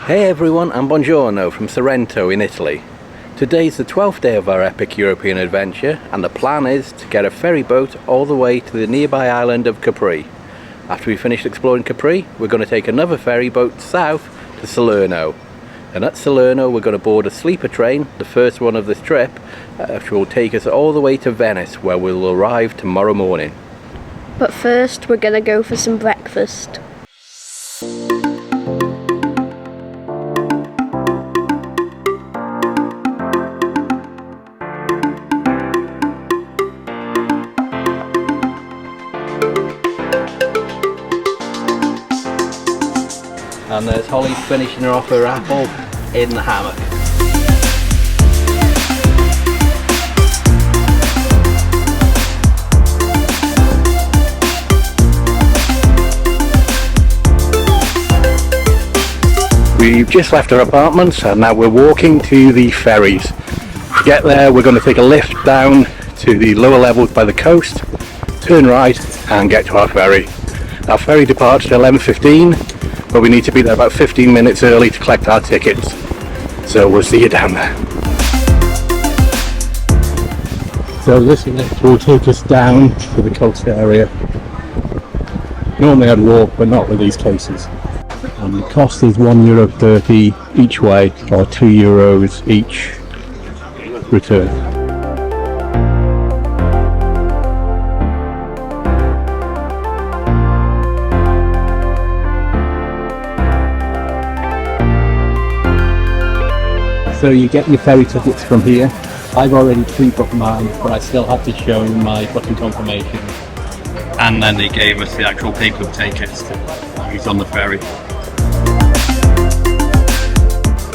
Hey everyone, I'm Buongiorno from Sorrento in Italy. Today's the 12th day of our epic European adventure, and the plan is to get a ferry boat all the way to the nearby island of Capri. After we finish exploring Capri, we're going to take another ferry boat south to Salerno. And at Salerno we're going to board a sleeper train, the first one of this trip, which will take us all the way to Venice, where we'll arrive tomorrow morning. But first we're going to go for some breakfast. And there's Holly finishing her off her apple in the hammock. We've just left our apartments and now we're walking to the ferries. To get there we're going to take a lift down to the lower levels by the coast, turn right and get to our ferry. Our ferry departs at 11:15. But we need to be there about 15 minutes early to collect our tickets. So we'll see you down there. So this lift will take us down to the coast area. Normally I'd walk, but not with these cases. And the cost is €1.30 each way, or €2 each return. So you get your ferry tickets from here. I've already pre-booked mine, but I still have to show my booking confirmation. And then they gave us the actual paper tickets to use on the ferry.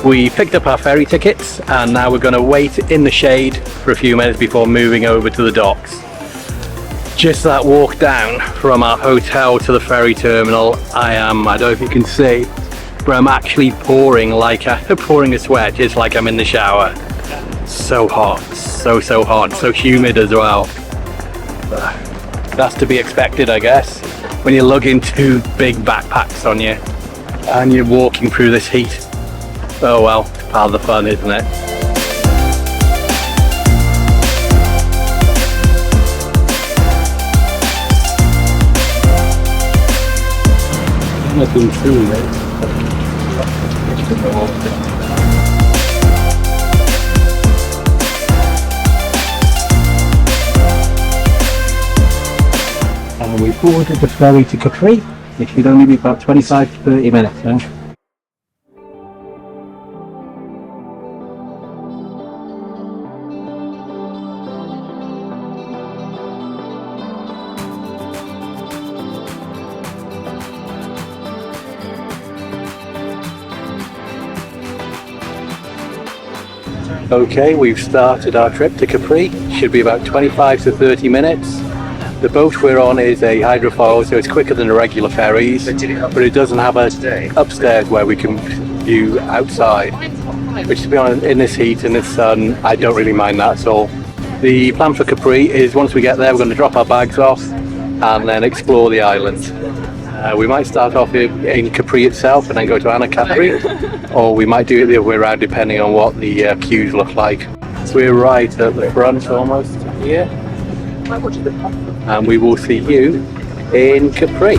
We picked up our ferry tickets and now we're going to wait in the shade for a few minutes before moving over to the docks. Just that walk down from our hotel to the ferry terminal, I don't know if you can see, but I'm actually pouring a sweat, just like I'm in the shower. So hot, so hot, so humid as well. That's to be expected, I guess, when you're lugging two big backpacks on you and you're walking through this heat. Oh well, part of the fun, isn't it? Nothing true, mate. And we boarded the ferry to Capri. It should only be about 25 to 30 minutes. Huh? Okay, we've started our trip to Capri. Should be about 25 to 30 minutes. The boat we're on is a hydrofoil, so it's quicker than the regular ferries, but it doesn't have an upstairs where we can view outside, which, to be honest, in this heat and this sun, I don't really mind that at all. The plan for Capri is once we get there, we're going to drop our bags off and then explore the island. We might start off in Capri itself and then go to Anacapri, or we might do it the other way around depending on what the queues look like. So we're right at the front almost here, and we will see you in Capri.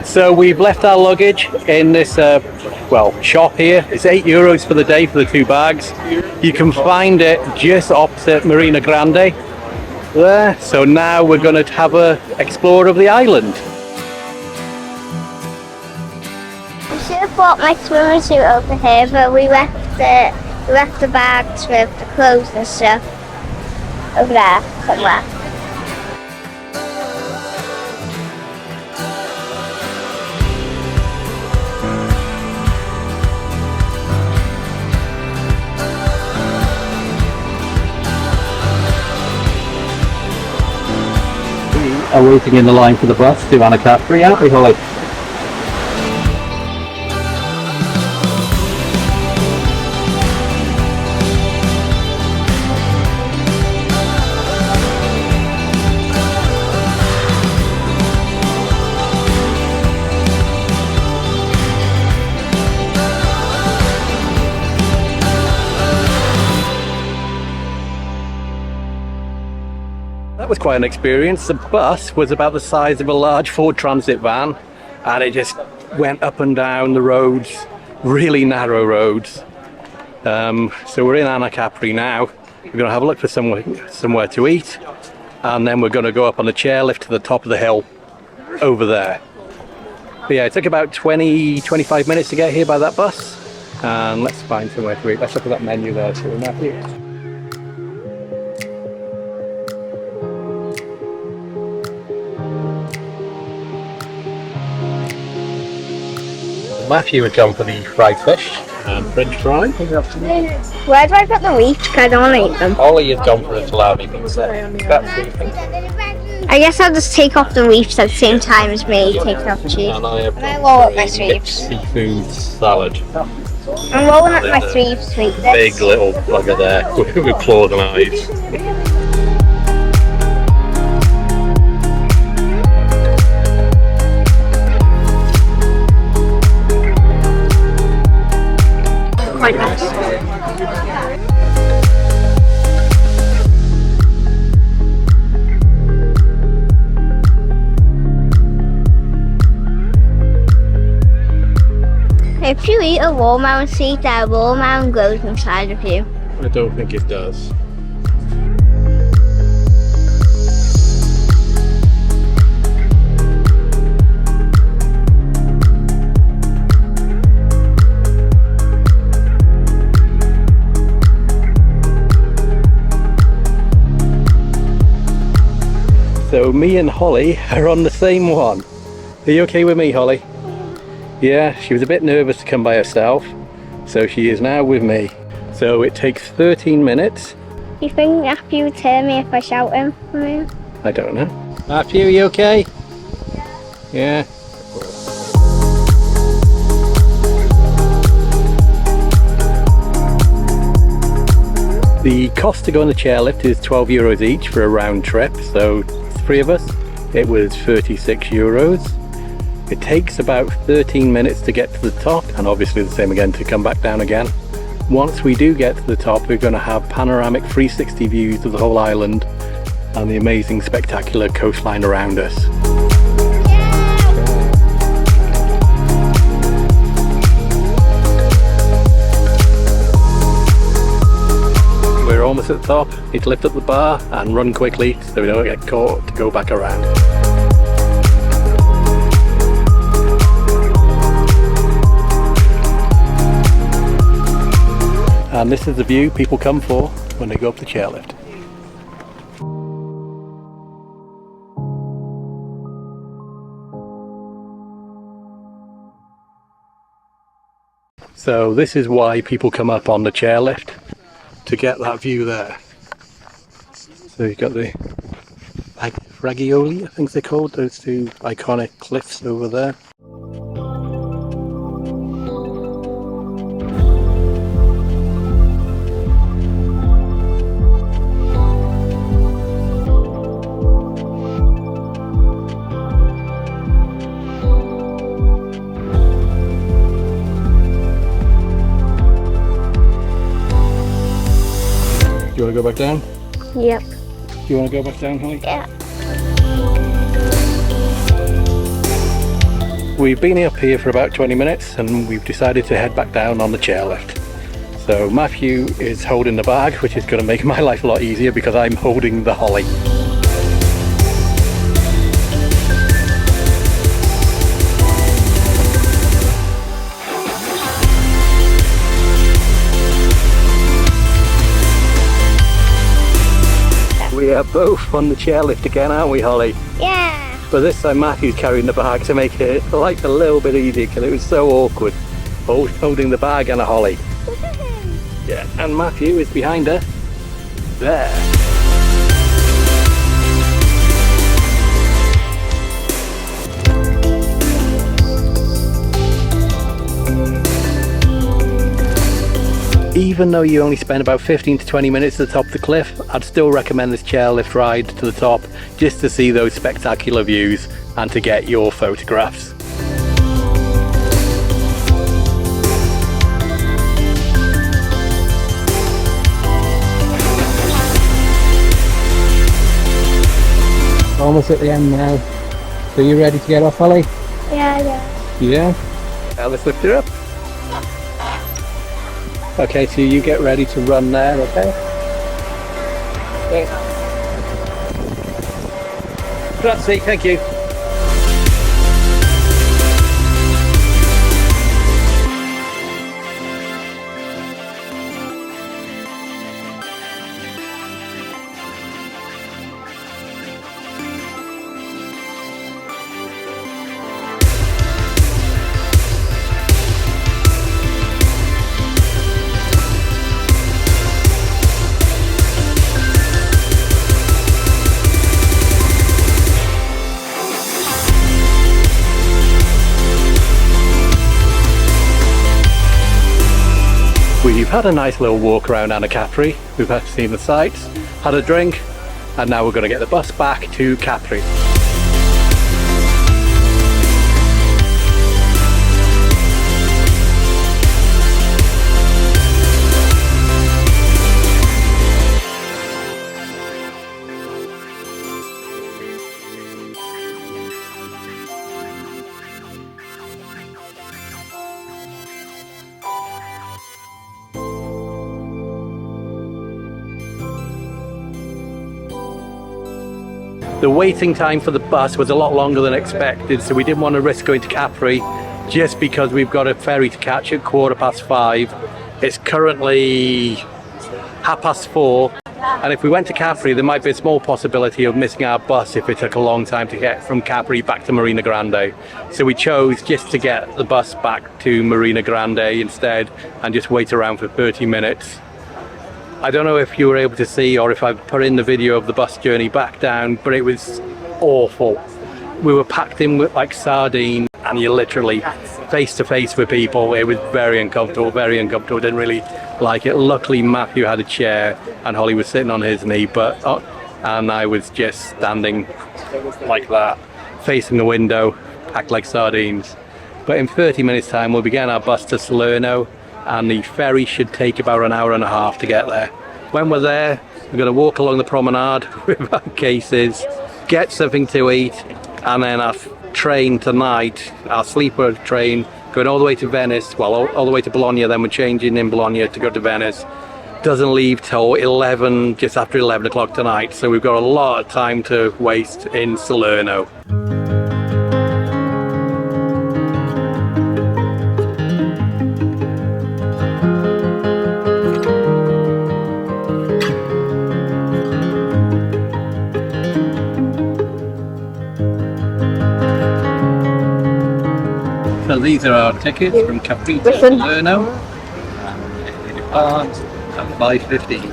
So we've left our luggage in this shop here. It's €8 for the day for the two bags. You can find it just opposite Marina Grande there. So now we're going to have a explore of the island. I should have bought my swimming suit over here, but we left the bags with the clothes and stuff over there somewhere. are waiting in the line for the bus to Anacapri, aren't we, Holly? That was quite an experience. The bus was about the size of a large Ford Transit van, and it just went up and down the roads, really narrow roads. So we're in Anacapri now. We're going to have a look for somewhere to eat, and then we're going to go up on the chairlift to the top of the hill over there. But yeah, it took about 20-25 minutes to get here by that bus, and let's find somewhere to eat. Let's look at that menu there too, Matthew. Matthew had gone for the fried fish and French fry. Where do I put the wheat? 'Cause I don't want to eat them. Ollie had gone for a salami pizza. I guess I'll just take off the reefs at the same time as me taking off the cheese. And I have And I gone roll for up my a sleeves. seafood salad. I'm rolling up my sleeves, sweet. Big little bugger there with claws and eyes. Quite nice. If you eat a watermelon seed, that watermelon grows inside of you. I don't think it does. So me and Holly are on the same one. Are you okay with me, Holly? Yeah, she was a bit nervous to come by herself, so she is now with me. So it takes 13 minutes. You think Matthew would hear me if I shout him? I don't know. Matthew, are you okay? Yeah. The cost to go on the chairlift is €12 each for a round trip, so three of us, it was €36. It takes about 13 minutes to get to the top, and obviously the same again to come back down again. Once we do get to the top, we're going to have panoramic 360 views of the whole island and the amazing spectacular coastline around us. We're almost at the top. Need to lift up the bar and run quickly so we don't get caught to go back around. And this is the view people come for when they go up the chairlift. So this is why people come up on the chairlift, to get that view there. So you've got the Ragioli, I think they're called, those two iconic cliffs over there. Do you want to go back down? Yep. Do you want to go back down, Holly? Yeah. We've been up here for about 20 minutes and we've decided to head back down on the chairlift. So Matthew is holding the bag, which is going to make my life a lot easier because I'm holding the Holly. We are both on the chairlift again, aren't we, Holly? Yeah. But this time Matthew's carrying the bag to make it like a little bit easier because it was so awkward holding the bag and a Holly. Yeah, and Matthew is behind her there. Even though you only spend about 15 to 20 minutes at the top of the cliff, I'd still recommend this chairlift ride to the top just to see those spectacular views and to get your photographs. Almost at the end now. So you ready to get off, Holly? Yeah. Yeah? Now let's lift her up. Okay, so you get ready to run there, okay? Grazie, thank you. We've had a nice little walk around Anacapri, we've had to see the sights, had a drink, and now we're going to get the bus back to Capri. The waiting time for the bus was a lot longer than expected, so we didn't want to risk going to Capri just because we've got a ferry to catch at 5:15. It's currently 4:30, and if we went to Capri there might be a small possibility of missing our bus if it took a long time to get from Capri back to Marina Grande. So we chose just to get the bus back to Marina Grande instead and just wait around for 30 minutes. I don't know if you were able to see or if I put in the video of the bus journey back down, but it was awful. We were packed in with like sardines and you're literally face to face with people. It was very uncomfortable, didn't really like it. Luckily Matthew had a chair and Holly was sitting on his knee, and I was just standing like that, facing the window, packed like sardines. But in 30 minutes time we'll begin our bus to Salerno, and the ferry should take about an hour and a half to get there. When we're there, we're going to walk along the promenade with our cases, get something to eat, and then our train tonight, our sleeper train, going all the way to Venice, well, all the way to Bologna, then we're changing in Bologna to go to Venice. Doesn't leave till 11, just after 11 o'clock tonight, so we've got a lot of time to waste in Salerno. So these are our tickets from Capri to Salerno, and they depart at 5:15.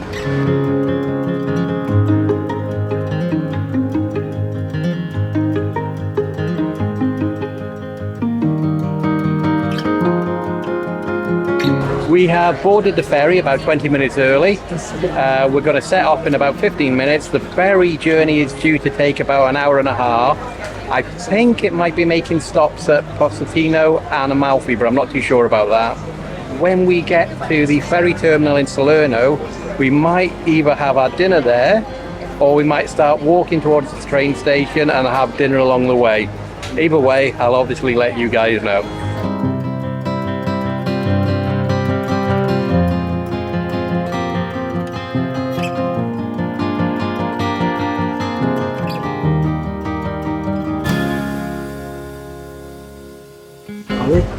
We have boarded the ferry about 20 minutes early. We're going to set off in about 15 minutes. The ferry journey is due to take about an hour and a half. I think it might be making stops at Positano and Amalfi, but I'm not too sure about that. When we get to the ferry terminal in Salerno, we might either have our dinner there, or we might start walking towards the train station and have dinner along the way. Either way, I'll obviously let you guys know.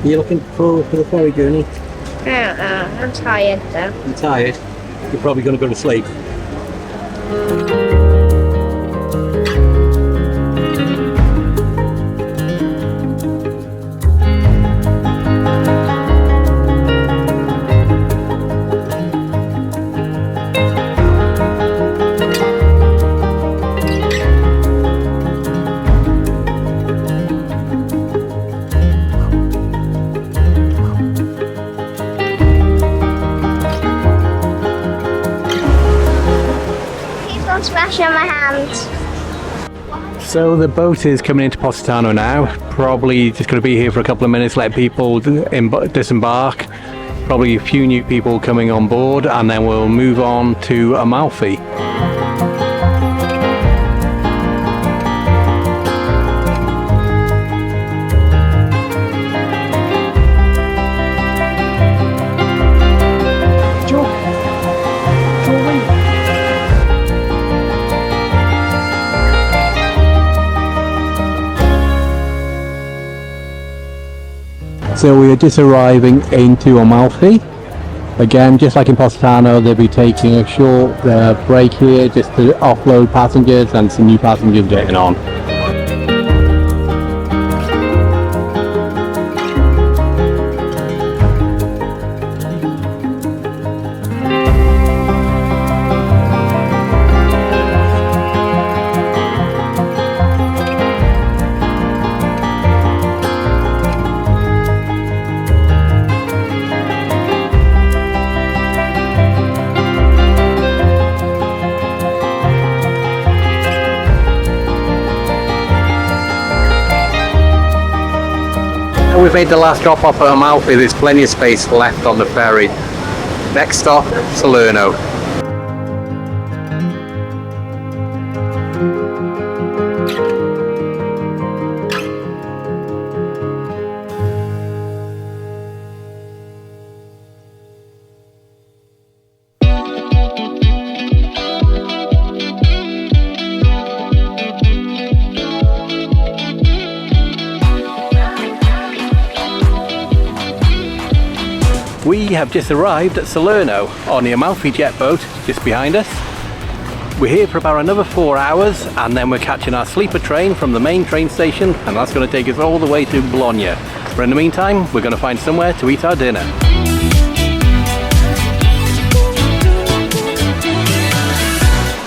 Are you looking forward to the ferry journey? I'm tired though. You're tired? You're probably going to go to sleep. Don't splash on my hands. So the boat is coming into Positano now. Probably just going to be here for a couple of minutes, let people disembark. Probably a few new people coming on board, and then we'll move on to Amalfi. So we are just arriving into Amalfi. Again, just like in Positano, they'll be taking a short break here just to offload passengers and some new passengers getting on. We've made the last drop off at Amalfi. There's plenty of space left on the ferry. Next stop, Salerno. We have just arrived at Salerno on the Amalfi jet boat just behind us. We're here for about another 4 hours, and then we're catching our sleeper train from the main train station, and that's going to take us all the way to Bologna. But in the meantime, we're going to find somewhere to eat our dinner.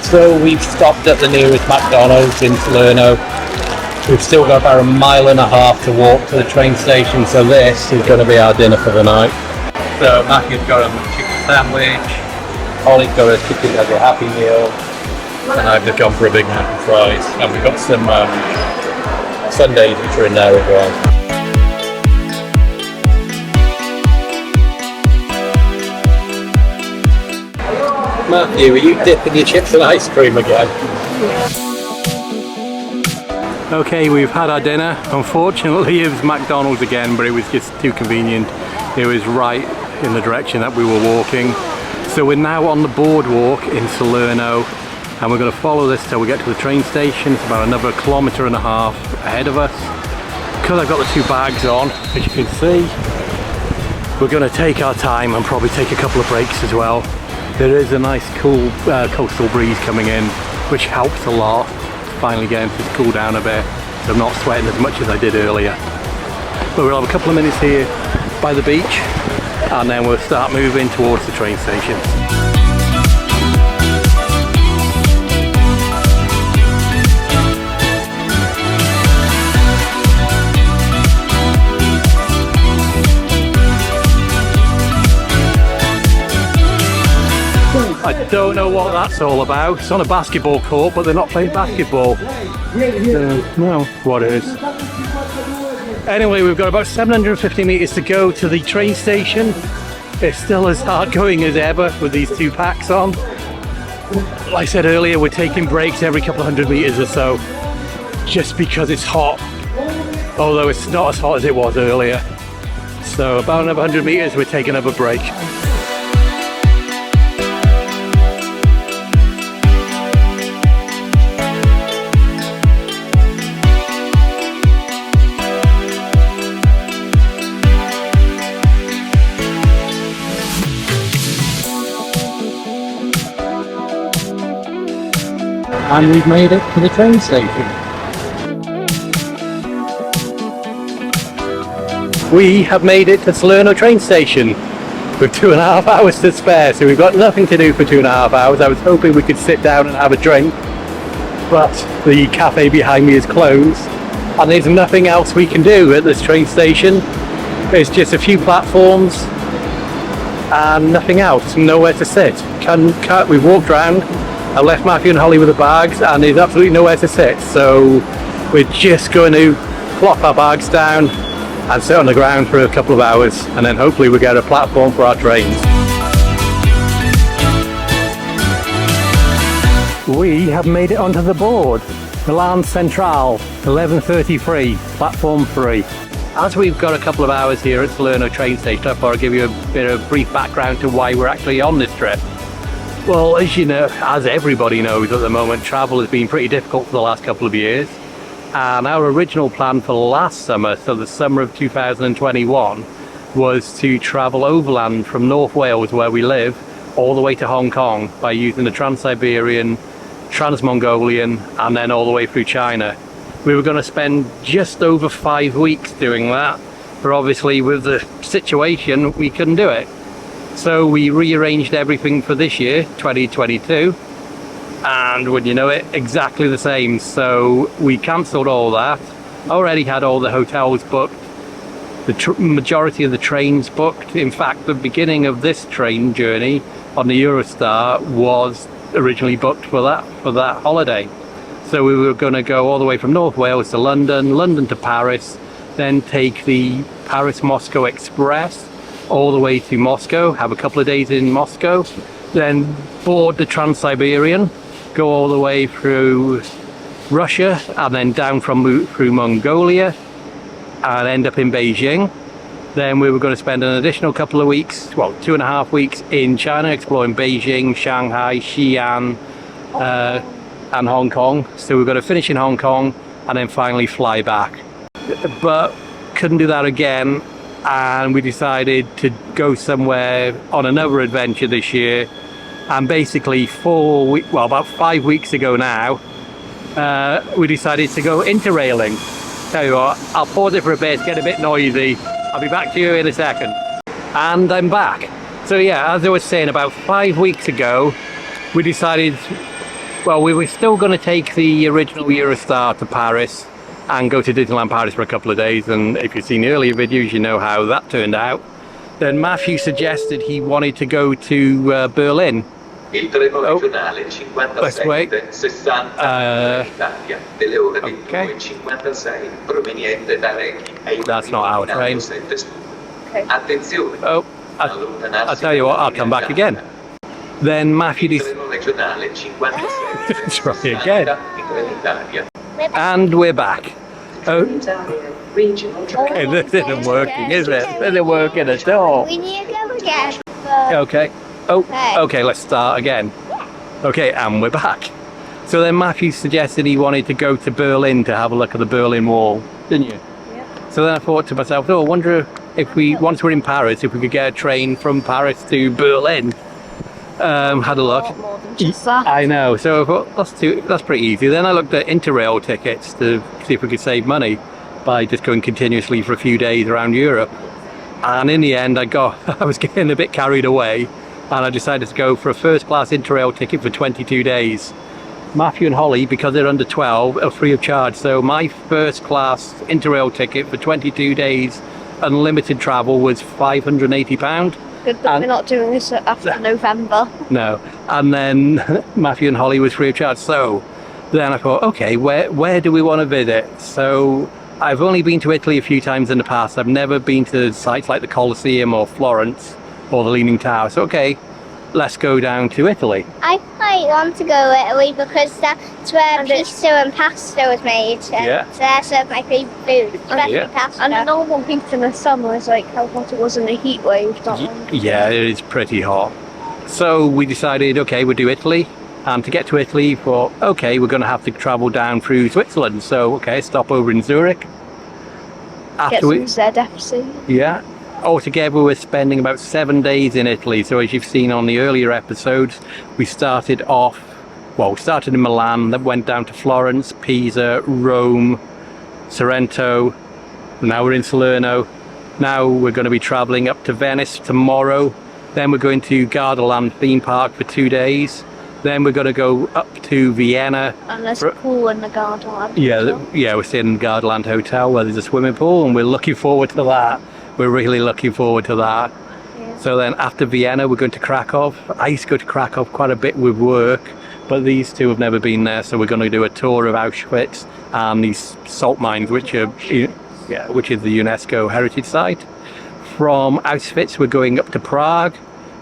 So we've stopped at the nearest McDonalds in Salerno. We've still got about 1.5 miles to walk to the train station, so this is going to be our dinner for the night. So Matthew's got a chicken sandwich, Ollie's got a chicken as a happy meal, and I've just gone for a Big Mac and fries, and we've got some sundaes which are in there as well. Matthew, are you dipping your chips in ice cream again? Okay, we've had our dinner. Unfortunately it was McDonald's again, but it was just too convenient. It was right in the direction that we were walking. So we're now on the boardwalk in Salerno, and we're going to follow this till we get to the train station. It's about another 1.5 kilometers ahead of us. Because I've got the 2 bags on, as you can see, we're going to take our time and probably take a couple of breaks as well. There is a nice cool coastal breeze coming in, which helps a lot. Finally getting to cool down a bit, so I'm not sweating as much as I did earlier. But we'll have a couple of minutes here by the beach, and then we'll start moving towards the train station. I don't know what that's all about. It's on a basketball court, but they're not playing basketball. No, what it is. Anyway, we've got about 750 meters to go to the train station. It's still as hard going as ever with these 2 packs on. Like I said earlier, we're taking breaks every couple of 100 meters or so, just because it's hot. Although it's not as hot as it was earlier. So about another 100 meters, we're taking another break. And we've made it to the train station. We have made it to Salerno train station with 2.5 hours to spare, so we've got nothing to do for 2.5 hours. I was hoping we could sit down and have a drink, but the cafe behind me is closed, and there's nothing else we can do at this train station. There's just a few platforms and nothing else, nowhere to sit. We've walked around, I left Matthew and Holly with the bags and there's absolutely nowhere to sit, so we're just going to plop our bags down and sit on the ground for a couple of hours, and then hopefully we'll get a platform for our trains. We have made it onto the board. Milan Centrale, 11:33, platform 3. As we've got a couple of hours here at Salerno train station, I thought I'd give you a bit of brief background to why we're actually on this trip. Well, as you know, as everybody knows at the moment, travel has been pretty difficult for the last couple of years. And our original plan for last summer, so the summer of 2021, was to travel overland from North Wales, where we live, all the way to Hong Kong by using the Trans-Siberian, Trans-Mongolian, and then all the way through China. We were going to spend just over 5 weeks doing that, but obviously with the situation, we couldn't do it. So we rearranged everything for this year, 2022, and wouldn't you know it, exactly the same. So we cancelled all that, already had all the hotels booked, the majority of the trains booked. In fact, the beginning of this train journey on the Eurostar was originally booked for that holiday. So we were going to go all the way from North Wales to London, London to Paris, then take the Paris-Moscow Express all the way to Moscow, have a couple of days in Moscow, then board the Trans-Siberian, go all the way through Russia, and then down through Mongolia, and end up in Beijing. Then we were going to spend an additional couple of weeks, well, 2.5 weeks in China, exploring Beijing, Shanghai, Xi'an, and Hong Kong. So we're going to finish in Hong Kong and then finally fly back. But couldn't do that again, and we decided to go somewhere on another adventure this year. And basically about 5 weeks ago now, we decided to go interrailing. Tell you what, I'll pause it for a bit, it's getting a bit noisy. I'll be back to you in a second. And I'm back. So yeah, as I was saying, about 5 weeks ago, we decided, well, we were still going to take the original Eurostar to Paris and go to Disneyland Paris for a couple of days, and if you've seen the earlier videos you know how that turned out. Then Matthew suggested he wanted to go to Berlin. Il treno regionale 57 60 Italia delle ore 22:56 proveniente da Reghi ai That's not our train. Okay. Attenzione. Oh, I'll tell you what, I'll come back again. Then Matthew try again. And we're back. Oh, okay, this isn't working, is it? This isn't working at all. We need to go again. Okay. Oh, okay, let's start again. Okay, and we're back. So then Matthew suggested he wanted to go to Berlin to have a look at the Berlin Wall, didn't you? Yeah. So then I thought to myself, oh, I wonder if once we're in Paris, if we could get a train from Paris to Berlin. Had a look. More than just that. I know, so I thought that's pretty easy. Then I looked at Interrail tickets to see if we could save money by just going continuously for a few days around Europe. And in the end, I was getting a bit carried away, and I decided to go for a first-class Interrail ticket for 22 days. Matthew and Holly, because they're under 12, are free of charge. So my first-class Interrail ticket for 22 days, unlimited travel, was £580. Good that we're not doing this after November. No. And then Matthew and Holly was free of charge. So then I thought, okay, where do we want to visit? So I've only been to Italy a few times in the past. I've never been to sites like the Colosseum or Florence or the Leaning Tower. So okay, let's go down to Italy. I quite want to go to Italy because that's where pizza and pasta was made. And Yeah. so that's my favourite food, especially Yeah. pasta. And a normal pizza in the summer is like how hot it was in a heat wave. Yeah, it is pretty hot. So we decided, okay, we'll do Italy. And to get to Italy, okay, we're going to have to travel down through Switzerland. So, okay, stop over in Zurich. Get some ZFC. Yeah. Altogether, we're spending about 7 days in Italy. So as you've seen on the earlier episodes, we started in Milan, then went down to Florence, Pisa, Rome, Sorrento. Now we're in Salerno. Now we're going to be traveling up to Venice tomorrow. Then we're going to Gardaland theme park for 2 days. Then we're going to go up to Vienna. And there's a pool in the Gardaland. Yeah, we're staying in the Gardaland Hotel where there's a swimming pool, and we're looking forward to that. We're really looking forward to that. Yeah. So then after Vienna, we're going to Krakow. I used to go to Krakow quite a bit with work, but these two have never been there, so we're going to do a tour of Auschwitz and these salt mines, which is the UNESCO heritage site. From Auschwitz we're going up to Prague.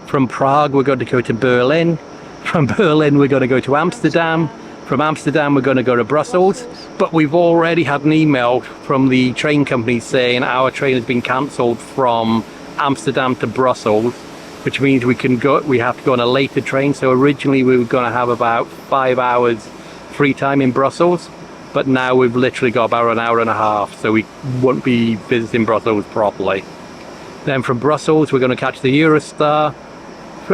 From Prague we're going to go to Berlin. From Berlin we're going to go to Amsterdam. From Amsterdam we're going to go to Brussels, but we've already had an email from the train company saying our train has been cancelled from Amsterdam to Brussels, which means we have to go on a later train. So originally we were going to have about 5 hours free time in Brussels, but now we've literally got about an hour and a half, so we won't be visiting Brussels properly. Then from Brussels we're going to catch the Eurostar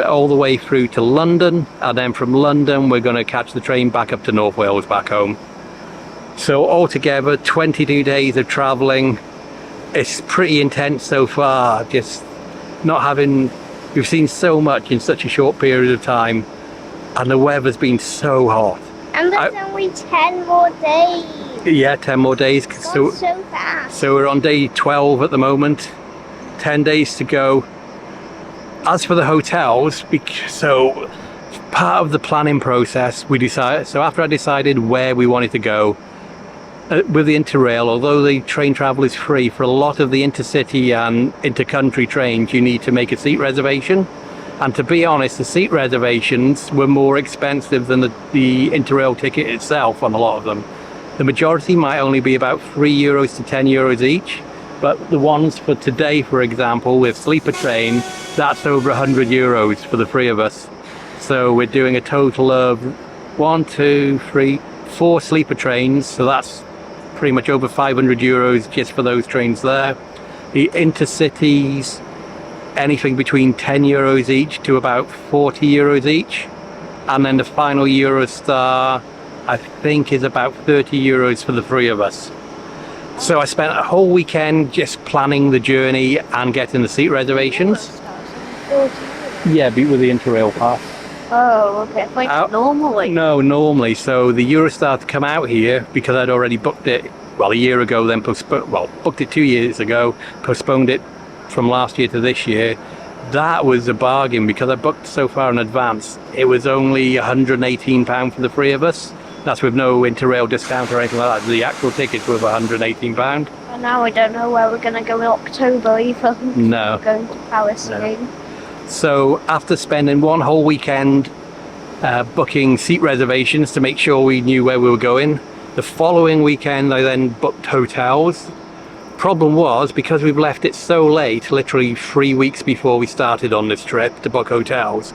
all the way through to London, and then from London we're going to catch the train back up to North Wales back home. So altogether 22 days of travelling. It's pretty intense so far, just not having, we've seen so much in such a short period of time, and the weather's been so hot. And there's only 10 more days. Yeah, 10 more days. So fast. So we're on day 12 at the moment, 10 days to go. As for the hotels, so part of the planning process, we decided, so after I decided where we wanted to go, with the Interrail, although the train travel is free, for a lot of the intercity and intercountry trains you need to make a seat reservation, and to be honest, the seat reservations were more expensive than the Interrail ticket itself on a lot of them. The majority might only be about €3 to €10 each, but the ones for today, for example, with sleeper train, that's over €100 for the three of us. So we're doing a total of 4 sleeper trains, so that's pretty much over €500 just for those trains there. The intercities, anything between €10 each to about €40 each, and then the final Eurostar I think is about €30 for the three of us. So I spent a whole weekend just planning the journey and getting the seat reservations. Yeah, with the Interrail pass. Oh, okay. Like normally? No, normally. So the Eurostar to come out here, because I'd already booked it, well, a year ago, then booked it 2 years ago, postponed it from last year to this year. That was a bargain because I booked so far in advance. It was only £118 for the three of us. That's with no Interrail discount or anything like that. The actual tickets were £118. And now I don't know where we're going to go in October either. No. We're going to Paris again. So after spending one whole weekend booking seat reservations to make sure we knew where we were going, the following weekend I then booked hotels. Problem was, because we've left it so late, literally 3 weeks before we started on this trip to book hotels,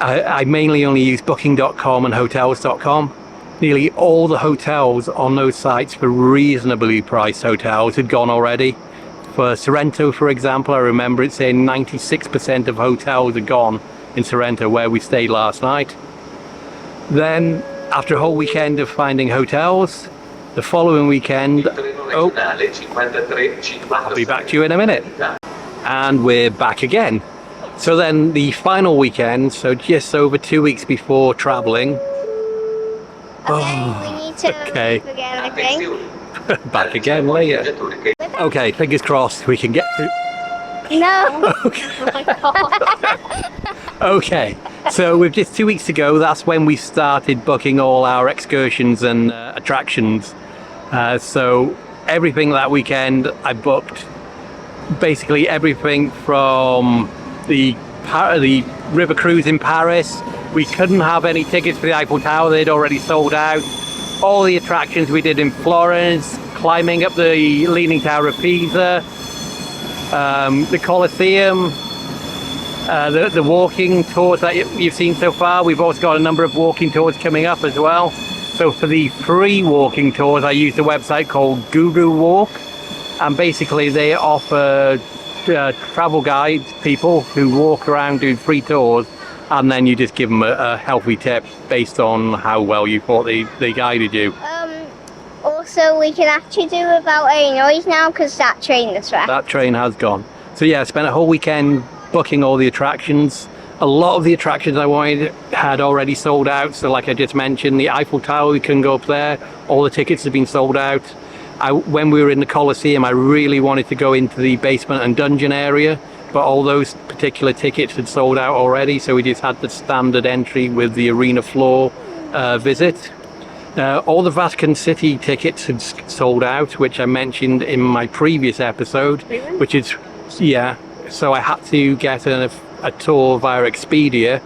I mainly only used booking.com and hotels.com. Nearly all the hotels on those sites for reasonably priced hotels had gone already. For Sorrento, for example, I remember it saying 96% of hotels are gone in Sorrento, where we stayed last night. Then, after a whole weekend of finding hotels, the following weekend, I'll be back to you in a minute. And we're back again. So then the final weekend, so just over 2 weeks before travelling. We need to leave again, I think. Back again later. Okay, fingers crossed we can get through. No. Okay, so with just 2 weeks to go, that's when we started booking all our excursions and attractions. So everything that weekend I booked, basically everything from the river cruise in Paris. We couldn't have any tickets for the Eiffel Tower, they'd already sold out. All the attractions we did in Florence, climbing up the Leaning Tower of Pisa, the Colosseum, the walking tours that you've seen so far. We've also got a number of walking tours coming up as well. So for the free walking tours, I used a website called Guru Walk, and basically they offer travel guides, people who walk around doing free tours, and then you just give them a healthy tip based on how well you thought they guided you. Also, we can actually do without any noise now because that train is wrecked. That train has gone. So yeah, I spent a whole weekend booking all the attractions. A lot of the attractions I wanted had already sold out. So like I just mentioned, the Eiffel Tower, we couldn't go up there. All the tickets have been sold out. When we were in the Colosseum, I really wanted to go into the basement and dungeon area but all those particular tickets had sold out already, so we just had the standard entry with the arena floor visit. All the Vatican City tickets had sold out, which I mentioned in my previous episode, which is, yeah, so I had to get a tour via Expedia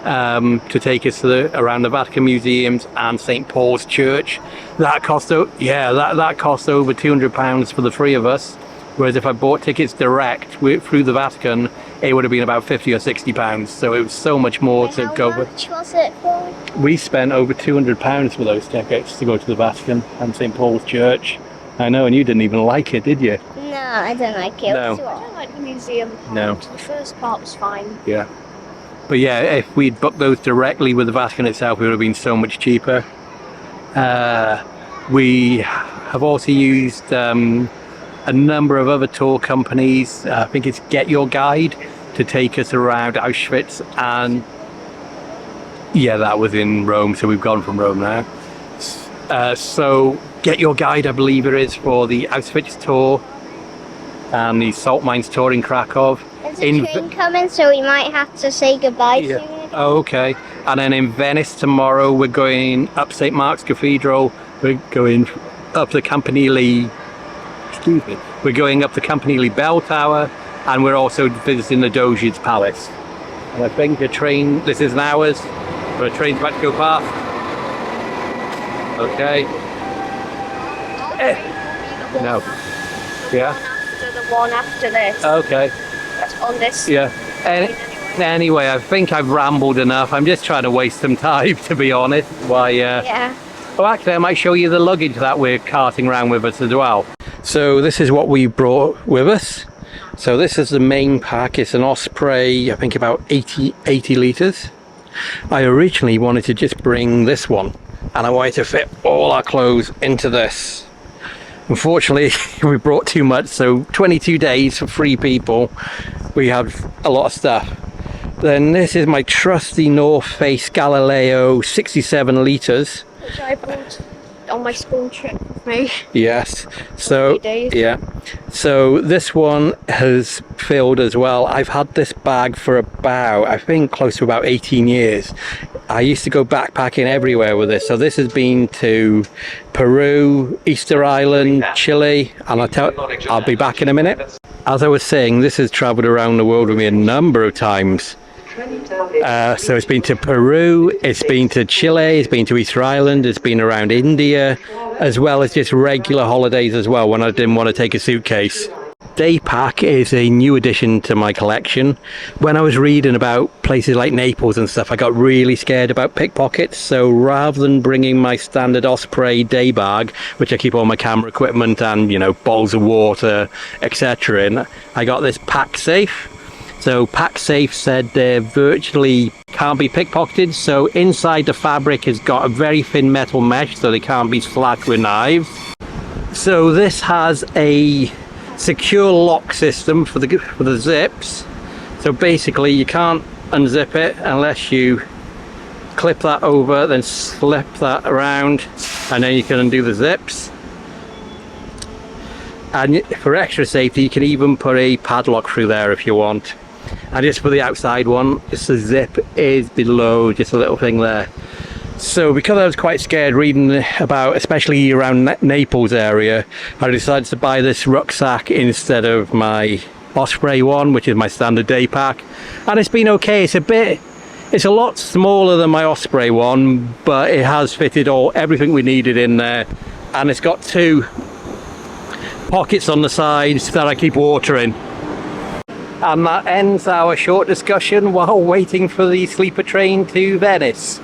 to take us around the Vatican Museums and St. Paul's Church. That cost, that cost over £200 for the three of us, whereas if I bought tickets direct through the Vatican, it would have been about £50 or £60. So it was so much more to go. How much was it for? We spent over £200 for those tickets to go to the Vatican and St. Paul's Church. I know, and you didn't even like it, did you? No, I don't like it. No. I don't like the museum part. No. The first part was fine. Yeah. But yeah, if we'd booked those directly with the Vatican itself, it would have been so much cheaper. We have also used a number of other tour companies. I think it's Get Your Guide to take us around Auschwitz, and yeah, that was in Rome, so we've gone from Rome now. So Get Your Guide, I believe it is, for the Auschwitz tour and the salt mines tour in Krakow. There's a train coming, so we might have to say goodbye soon. Oh, okay. And then in Venice tomorrow, we're going up St. Mark's Cathedral. We're going up the Campanile. Excuse me. We're going up the Campanile Bell Tower, and we're also visiting the Doge's Palace. And I think the train. This is an hour's. But a train's about to go past. Okay. No. Yeah. After the one after this. Okay. That's on this. Yeah. Anyway, I think I've rambled enough. I'm just trying to waste some time, to be honest. Why? Yeah. Oh, actually, I might show you the luggage that we're carting around with us as well. So this is what we brought with us. So this is the main pack. It's an Osprey, I think about 80 litres. I originally wanted to just bring this one, and I wanted to fit all our clothes into this. Unfortunately, we brought too much, so 22 days for 3 people, we have a lot of stuff. Then this is my trusty North Face Galileo 67 litres. Which I bought on my school trip with me. Yes, so 3 days. yeah, so this one has filled as well. I've had this bag for about, I think, close to about 18 years. I used to go backpacking everywhere with this. So this has been to Peru, Easter Island, Chile, and I'll be back in a minute. As I was saying, this has traveled around the world with me a number of times. So it's been to Peru, it's been to Chile, it's been to Easter Island, it's been around India, as well as just regular holidays as well when I didn't want to take a suitcase. Day pack is a new addition to my collection. When I was reading about places like Naples and stuff, I got really scared about pickpockets, so rather than bringing my standard Osprey day bag, which I keep all my camera equipment and, you know, bottles of water, etc. in, I got this Pack Safe. So Pack Safe said they virtually can't be pickpocketed, so inside the fabric has got a very thin metal mesh so they can't be slashed with knives. So this has a secure lock system for the zips, so basically you can't unzip it unless you clip that over, then slip that around, and then you can undo the zips. And for extra safety you can even put a padlock through there if you want. And just for the outside one, just the zip is below, just a little thing there. So because I was quite scared reading about, especially around Naples area, I decided to buy this rucksack instead of my Osprey one, which is my standard day pack. And it's been okay. It's a lot smaller than my Osprey one, but it has fitted everything we needed in there. And it's got 2 pockets on the sides that I keep water in. And that ends our short discussion while waiting for the sleeper train to Venice.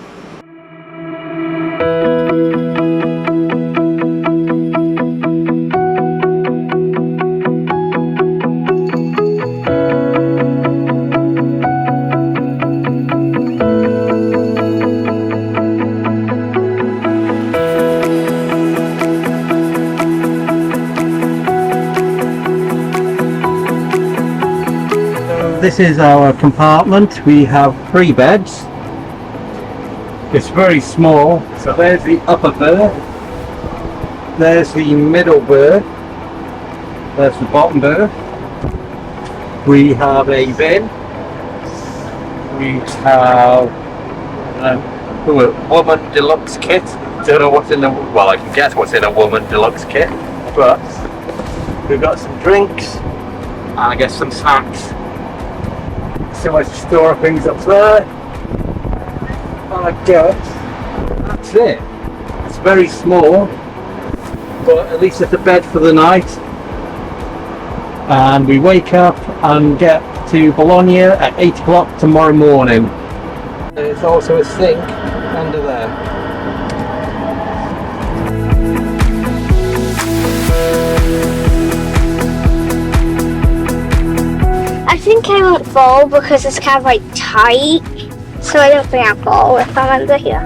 This is our compartment. We have 3 beds. It's very small. So there's the upper berth, there's the middle berth, there's the bottom berth, We have a bin. We have a woman deluxe kit. Don't know what's in the, well, I can guess what's in a woman deluxe kit, but we've got some drinks and I guess some snacks. So I store things up there. And I guess that's it. It's very small, but at least it's a bed for the night. And we wake up and get to Bologna at 8 o'clock tomorrow morning. There's also a sink under there. I think I won't fall because it's kind of like tight, so I don't think I'll fall if I'm under here.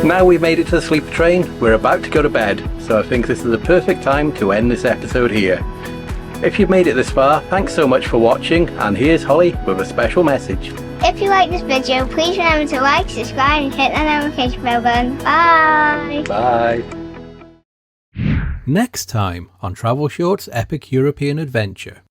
Now we've made it to the sleeper train, we're about to go to bed, so I think this is the perfect time to end this episode here. If you've made it this far, thanks so much for watching, and here's Holly with a special message. If you like this video, please remember to like, subscribe and hit the notification bell button. Bye! Bye! Next time on Travelshorts Epic European Adventure.